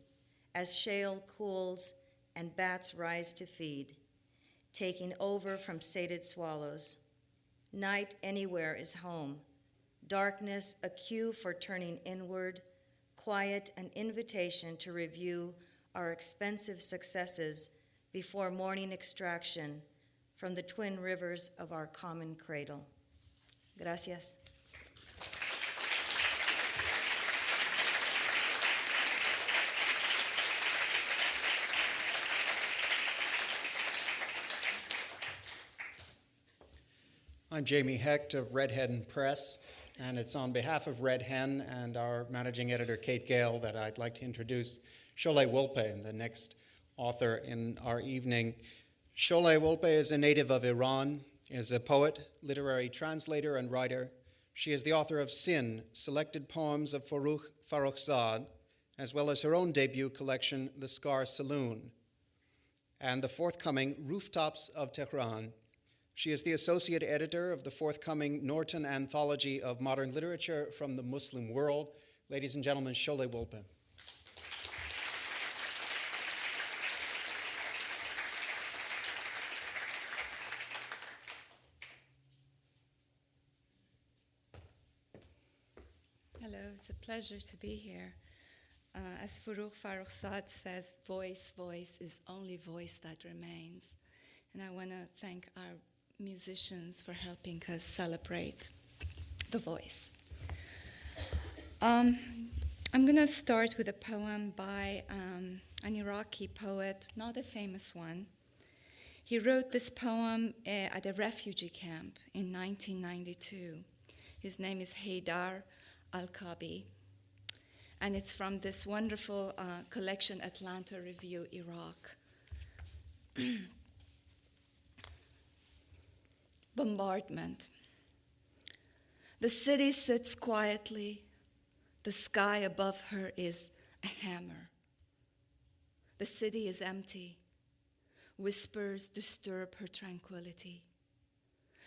as shale cools and bats rise to feed, taking over from sated swallows. Night anywhere is home, darkness a cue for turning inward, quiet an invitation to review our expensive successes before morning extraction from the twin rivers of our common cradle. Gracias. I'm Jamie Hecht of Red Hen Press, and it's on behalf of Red Hen and our managing editor, Kate Gale, that I'd like to introduce Sholeh WolpÄ, the next author in our evening. Sholeh WolpÄ is a native of Iran, is a poet, literary translator, and writer. She is the author of Sin, selected poems of Farrukh Farrokhzad, as well as her own debut collection, The Scar Saloon, and the forthcoming Rooftops of Tehran. She is the associate editor of the forthcoming Norte anthology of modern literature from the Muslim world. Ladies and gentlemen, Sholeh WolpÄ. Hello, it's a pleasure to be here. As Farrukh Farrokhzad says, voice is only voice that remains. And I want to thank our musicians for helping us celebrate the voice. I'm going to start with a poem by an Iraqi poet, not a famous one. He wrote this poem at a refugee camp in 1992. His name is Haydar Al-Kabi, and it's from this wonderful collection, Atlanta Review, Iraq. Bombardment. The city sits quietly. The sky above her is a hammer. The city is empty. Whispers disturb her tranquility.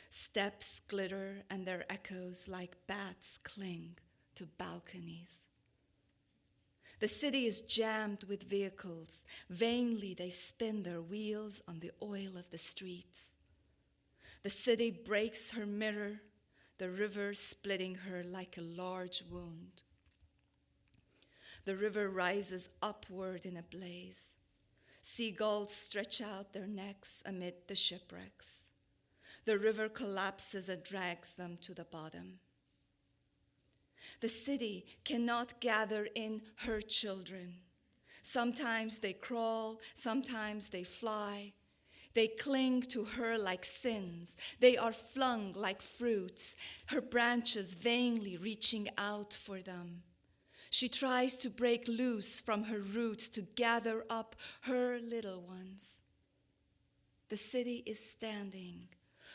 Steps glitter and their echoes like bats cling to balconies. The city is jammed with vehicles. Vainly they spin their wheels on the oil of the streets. The city breaks her mirror, the river splitting her like a large wound. The river rises upward in a blaze. Seagulls stretch out their necks amid the shipwrecks. The river collapses and drags them to the bottom. The city cannot gather in her children. Sometimes they crawl, sometimes they fly. They cling to her like sins. They are flung like fruits, her branches vainly reaching out for them. She tries to break loose from her roots to gather up her little ones. The city is standing.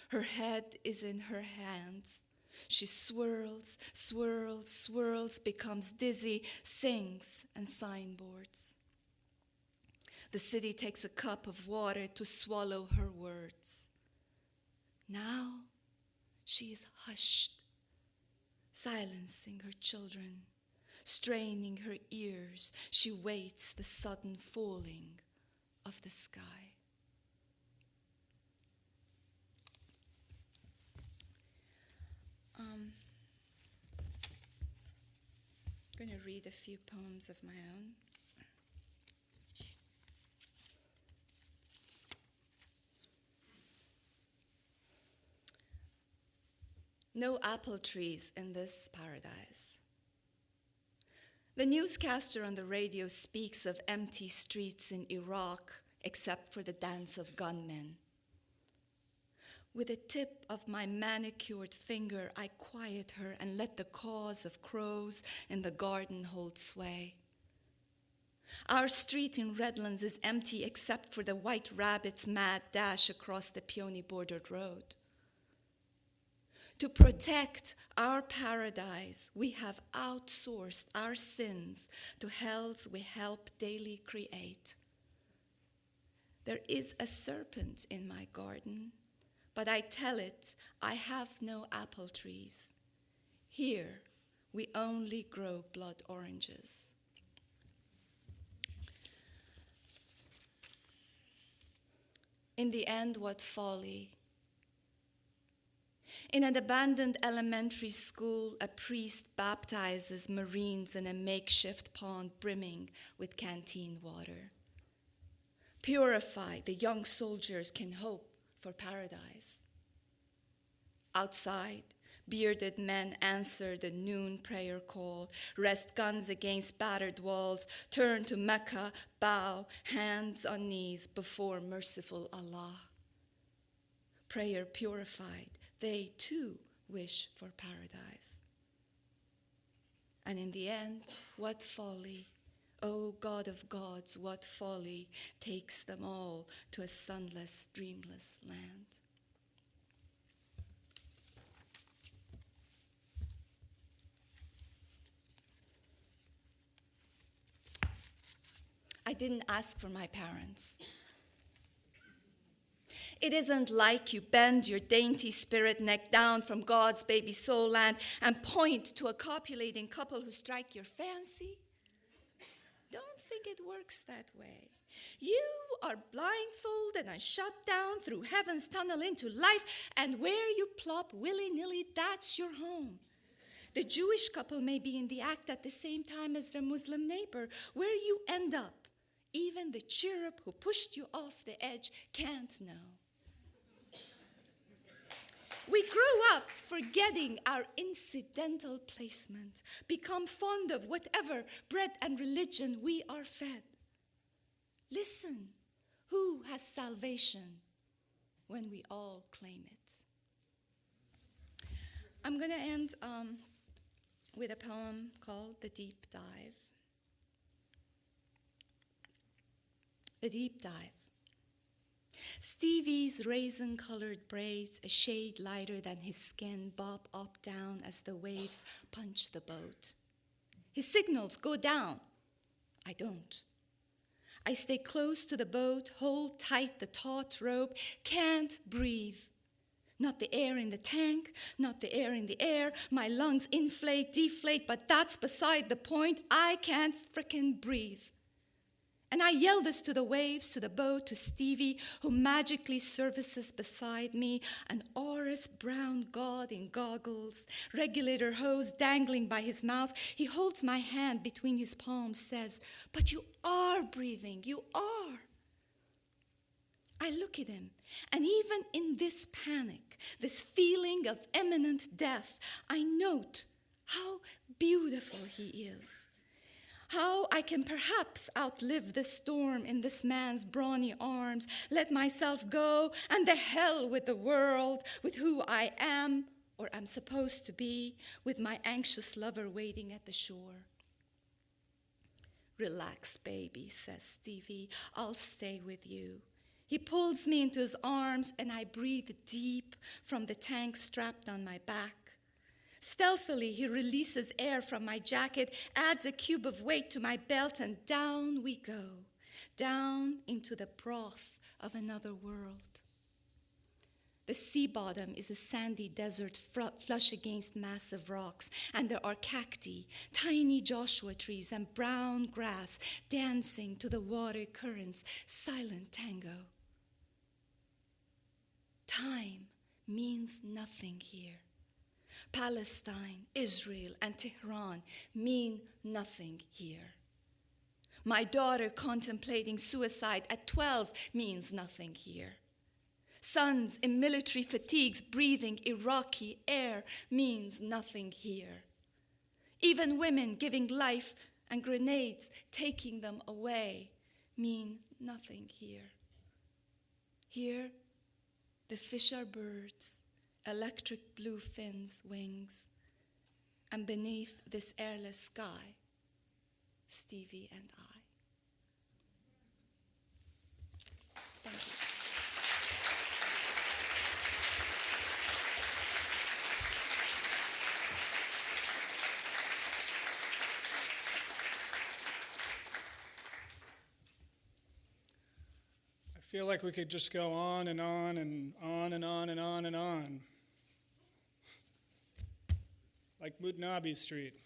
Her head is in her hands. She swirls, swirls, swirls, becomes dizzy, sings, and signboards. The city takes a cup of water to swallow her words. Now she is hushed, silencing her children. Straining her ears, she waits the sudden falling of the sky. I'm going to read a few poems of my own. No apple trees in this paradise. The newscaster on the radio speaks of empty streets in Iraq except for the dance of gunmen. With the tip of my manicured finger, I quiet her and let the cause of crows in the garden hold sway. Our street in Redlands is empty except for the white rabbit's mad dash across the peony bordered road. To protect our paradise, we have outsourced our sins to hells we help daily create. There is a serpent in my garden, but I tell it I have no apple trees. Here, we only grow blood oranges. In the end, what folly. In an abandoned elementary school, a priest baptizes Marines in a makeshift pond brimming with canteen water. Purified, the young soldiers can hope for paradise. Outside, bearded men answer the noon prayer call, rest guns against battered walls, turn to Mecca, bow, hands on knees before merciful Allah. Prayer purified, they too wish for paradise. And in the end, what folly, O God of gods, what folly takes them all to a sunless, dreamless land. I didn't ask for my parents. It isn't like you bend your dainty spirit neck down from God's baby soul land and point to a copulating couple who strike your fancy. Don't think it works that way. You are blindfolded and shut down through heaven's tunnel into life, and where you plop willy-nilly, that's your home. The Jewish couple may be in the act at the same time as their Muslim neighbor. Where you end up, even the cherub who pushed you off the edge can't know. We grow up forgetting our incidental placement, become fond of whatever bread and religion we are fed. Listen, who has salvation? when we all claim it. I'm going to end with a poem called The Deep Dive. The Deep Dive. Stevie's raisin-colored braids, a shade lighter than his skin, bob up down as the waves punch the boat. His signals go down. I don't. I stay close to the boat, hold tight the taut rope, can't breathe. Not the air in the tank, not the air in the air. My lungs inflate, deflate, but that's beside the point. I can't frickin' breathe. And I yell this to the waves, to the boat, to Stevie, who magically surfaces beside me, an aurous brown god in goggles, regulator hose dangling by his mouth. He holds my hand between his palms, says, "But you are breathing, you are." I look at him, and even in this panic, this feeling of imminent death, I note how beautiful he is. How I can perhaps outlive the storm in this man's brawny arms, let myself go, and the hell with the world, with who I am, or am supposed to be, with my anxious lover waiting at the shore. "Relax, baby," says Stevie, "I'll stay with you." He pulls me into his arms, and I breathe deep from the tank strapped on my back. Stealthily, he releases air from my jacket, adds a cube of weight to my belt, and down we go, down into the broth of another world. The sea bottom is a sandy desert flush against massive rocks, and there are cacti, tiny Joshua trees, and brown grass dancing to the water current's silent tango. Time means nothing here. Palestine, Israel, and Tehran mean nothing here. My daughter contemplating suicide at 12 means nothing here. Sons in military fatigues breathing Iraqi air means nothing here. Even women giving life and grenades taking them away mean nothing here. Here, the fish are birds, electric blue fins, wings, and beneath this airless sky, Stevie and I. Thank you. I feel like we could just go on and on and on and on and on and on. Like Mutanabbi Street.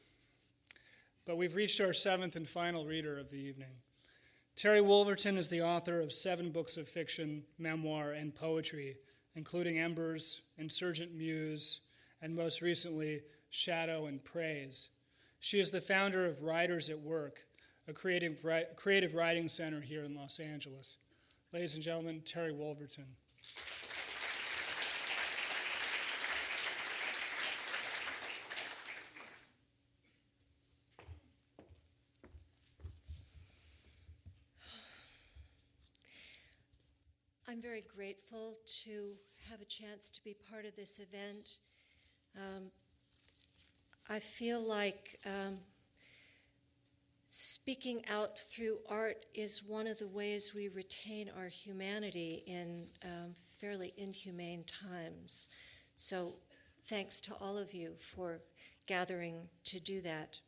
But we've reached our seventh and final reader of the evening. Terry Wolverton is the author of 7 books of fiction, memoir, and poetry, including Embers, Insurgent Muse, and most recently, Shadow and Praise. She is the founder of Writers at Work, a creative writing center here in Los Angeles. Ladies and gentlemen, Terry Wolverton. I'm very grateful to have a chance to be part of this event. I feel like speaking out through art is one of the ways we retain our humanity in fairly inhumane times. So thanks to all of you for gathering to do that.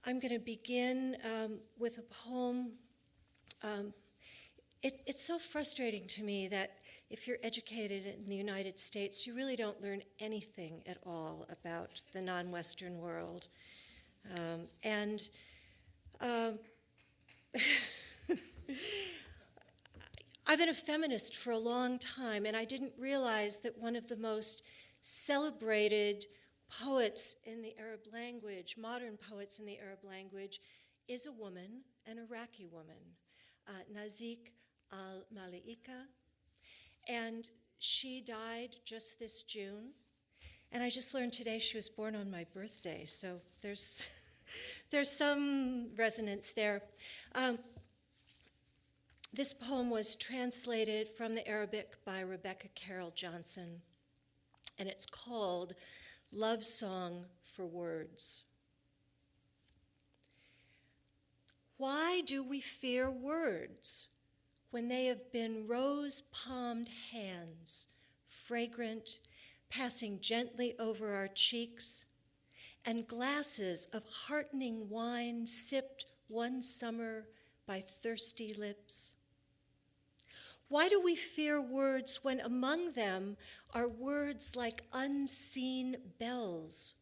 I'm going to begin with a poem. It's so frustrating to me that if you're educated in the United States, you really don't learn anything at all about the non-Western world. I've been a feminist for a long time, and I didn't realize that one of the most celebrated poets in the Arab language, modern poets in the Arab language, is a woman, an Iraqi woman, Nazik al-Malaika, and she died just this June. And I just learned today she was born on my birthday, so there's some resonance there. This poem was translated from the Arabic by Rebecca Carroll Johnson, and it's called Love Song for Words. Why do we fear words when they have been rose-palmed hands, fragrant, passing gently over our cheeks, and glasses of heartening wine sipped one summer by thirsty lips? Why do we fear words when among them are words like unseen bells,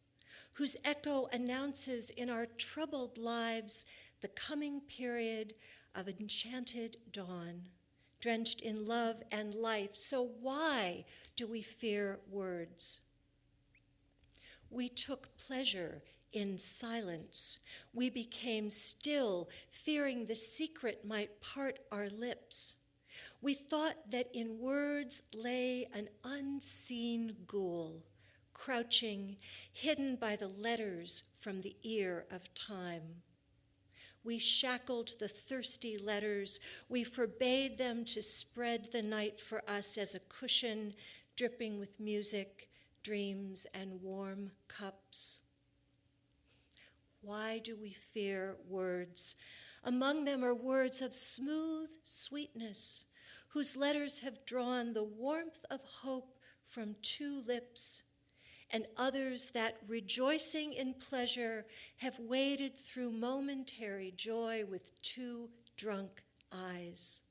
whose echo announces in our troubled lives the coming period of enchanted dawn, drenched in love and life? So why do we fear words? We took pleasure in silence. We became still, fearing the secret might part our lips. We thought that in words lay an unseen ghoul, crouching, hidden by the letters from the ear of time. We shackled the thirsty letters. We forbade them to spread the night for us as a cushion, dripping with music, dreams, and warm cups. Why do we fear words? Among them are words of smooth sweetness, whose letters have drawn the warmth of hope from two lips, and others that, rejoicing in pleasure, have waded through momentary joy with two drunk eyes.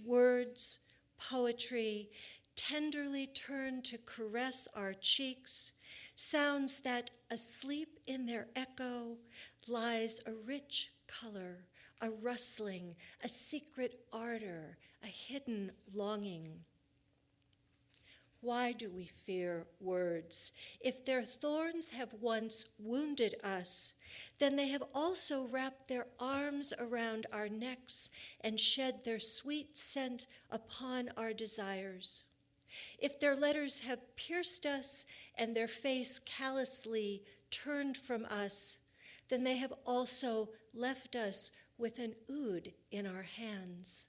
Words, poetry, tenderly turn to caress our cheeks, sounds that, asleep in their echo, lies a rich color, a rustling, a secret ardor, a hidden longing. Why do we fear words? If their thorns have once wounded us, then they have also wrapped their arms around our necks and shed their sweet scent upon our desires. If their letters have pierced us and their face callously turned from us, then they have also left us with an oud in our hands.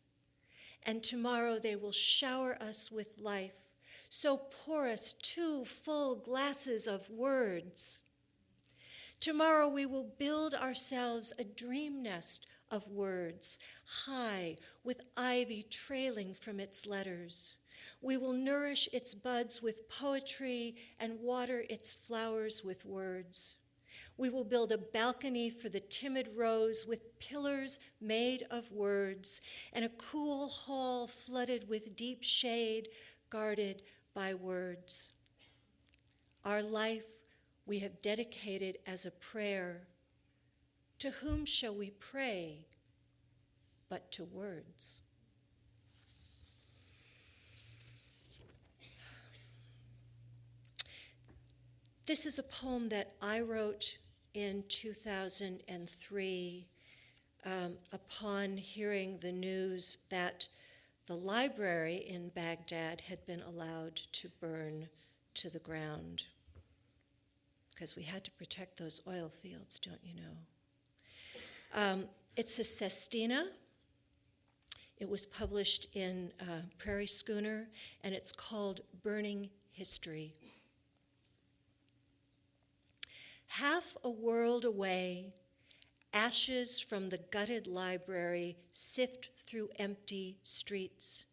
And tomorrow they will shower us with life. So pour us 2 full glasses of words. Tomorrow we will build ourselves a dream nest of words, high with ivy trailing from its letters. We will nourish its buds with poetry and water its flowers with words. We will build a balcony for the timid rose with pillars made of words, and a cool hall flooded with deep shade, guarded by words. Our life we have dedicated as a prayer. To whom shall we pray but to words? This is a poem that I wrote in 2003 upon hearing the news that the library in Baghdad had been allowed to burn to the ground, because we had to protect those oil fields, don't you know? It's a sestina. It was published in Prairie Schooner, and it's called Burning History. Half a world away, ashes from the gutted library sift through empty streets,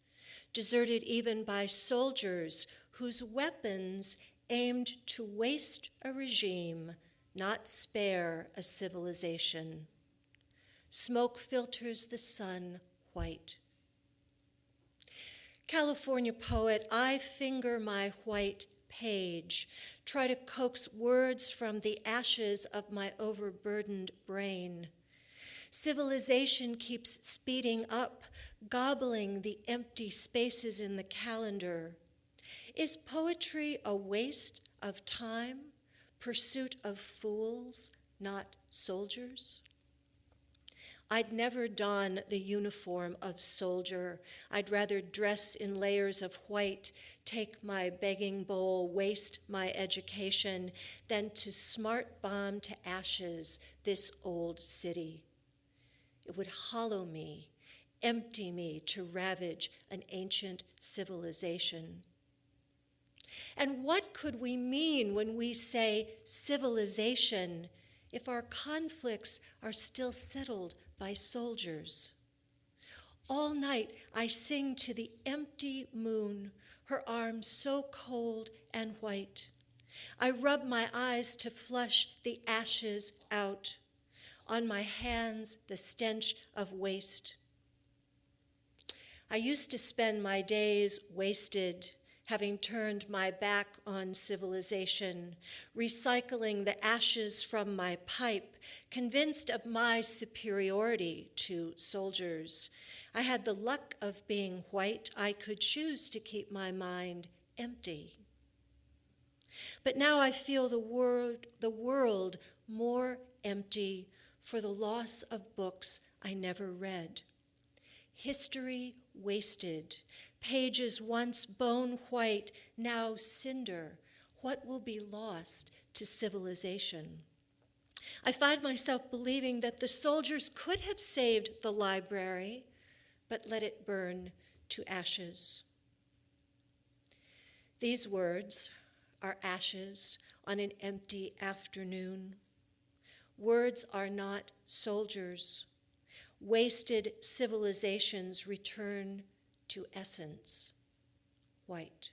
deserted even by soldiers whose weapons aimed to waste a regime, not spare a civilization. Smoke filters the sun white. California poet, I finger my white page, try to coax words from the ashes of my overburdened brain. Civilization keeps speeding up, gobbling the empty spaces in the calendar. Is poetry a waste of time, pursuit of fools, not soldiers? I'd never don the uniform of soldier. I'd rather dress in layers of white, take my begging bowl, waste my education, than to smart bomb to ashes this old city. It would hollow me, empty me to ravage an ancient civilization. And what could we mean when we say civilization if our conflicts are still settled by soldiers? All night I sing to the empty moon, her arms so cold and white. I rub my eyes to flush the ashes out. On my hands, the stench of waste. I used to spend my days wasted, having turned my back on civilization, recycling the ashes from my pipe, convinced of my superiority to soldiers. I had the luck of being white. I could choose to keep my mind empty. But now I feel the world more empty for the loss of books I never read. History wasted, pages once bone white, now cinder. What will be lost to civilization? I find myself believing that the soldiers could have saved the library, but let it burn to ashes. These words are ashes on an empty afternoon. Words are not soldiers. Wasted civilizations return to essence, white.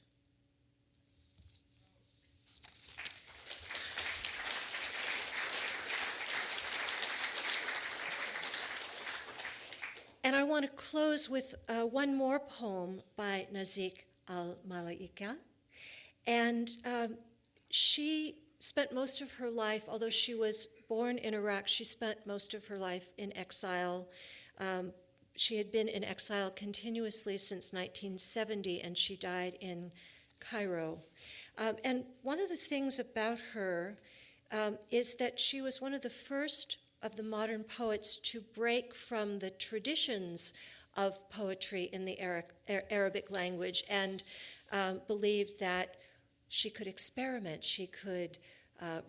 And I want to close with one more poem by Nazik al-Malaika. And she spent most of her life, although she was born in Iraq, she spent most of her life in exile. She had been in exile continuously since 1970, and she died in Cairo. And one of the things about her is that she was one of the first of the modern poets to break from the traditions of poetry in the Arabic language and believed that she could experiment, she could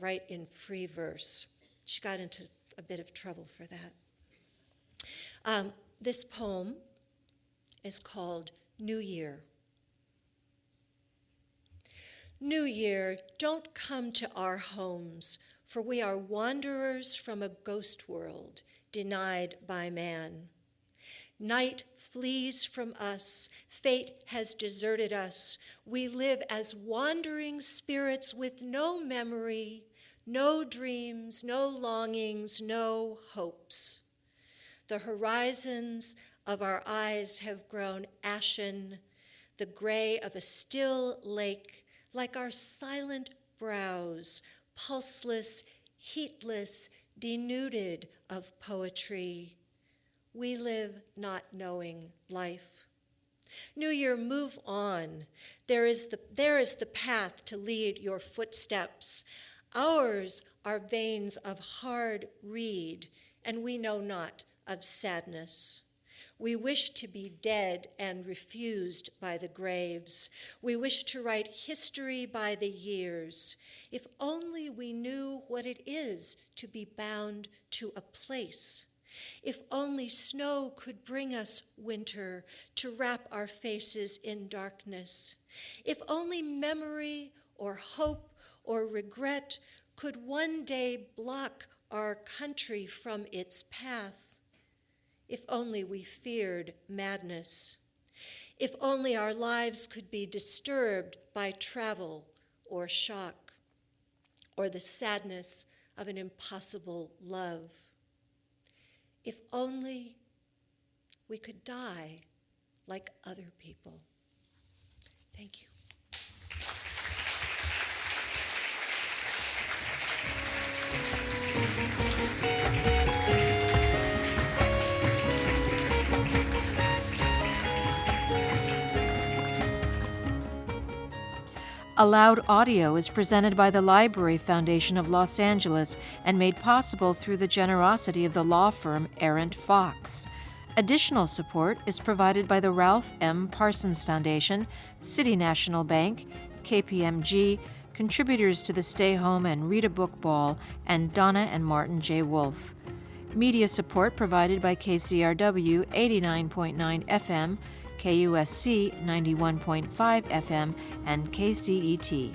write in free verse. She got into a bit of trouble for that. This poem is called New Year. New Year, don't come to our homes, for we are wanderers from a ghost world denied by man. Night flees from us, fate has deserted us. We live as wandering spirits with no memory, no dreams, no longings, no hopes. The horizons of our eyes have grown ashen, the gray of a still lake, like our silent brows, pulseless, heatless, denuded of poetry. We live not knowing life. New Year, move on. There is the path to lead your footsteps. Ours are veins of hard reed, and we know not of sadness. We wish to be dead and refused by the graves. We wish to write history by the years. If only we knew what it is to be bound to a place. If only snow could bring us winter to wrap our faces in darkness. If only memory or hope or regret could one day block our country from its path. If only we feared madness. If only our lives could be disturbed by travel or shock, or the sadness of an impossible love. If only we could die like other people. Thank you. Allowed Audio is presented by the Library Foundation of Los Angeles and made possible through the generosity of the law firm Arent Fox. Additional support is provided by the Ralph M. Parsons Foundation, City National Bank, KPMG, contributors to the Stay Home and Read a Book Ball, and Donna and Martin J. Wolf. Media support provided by KCRW 89.9 FM, KUSC 91.5 FM, and KCET.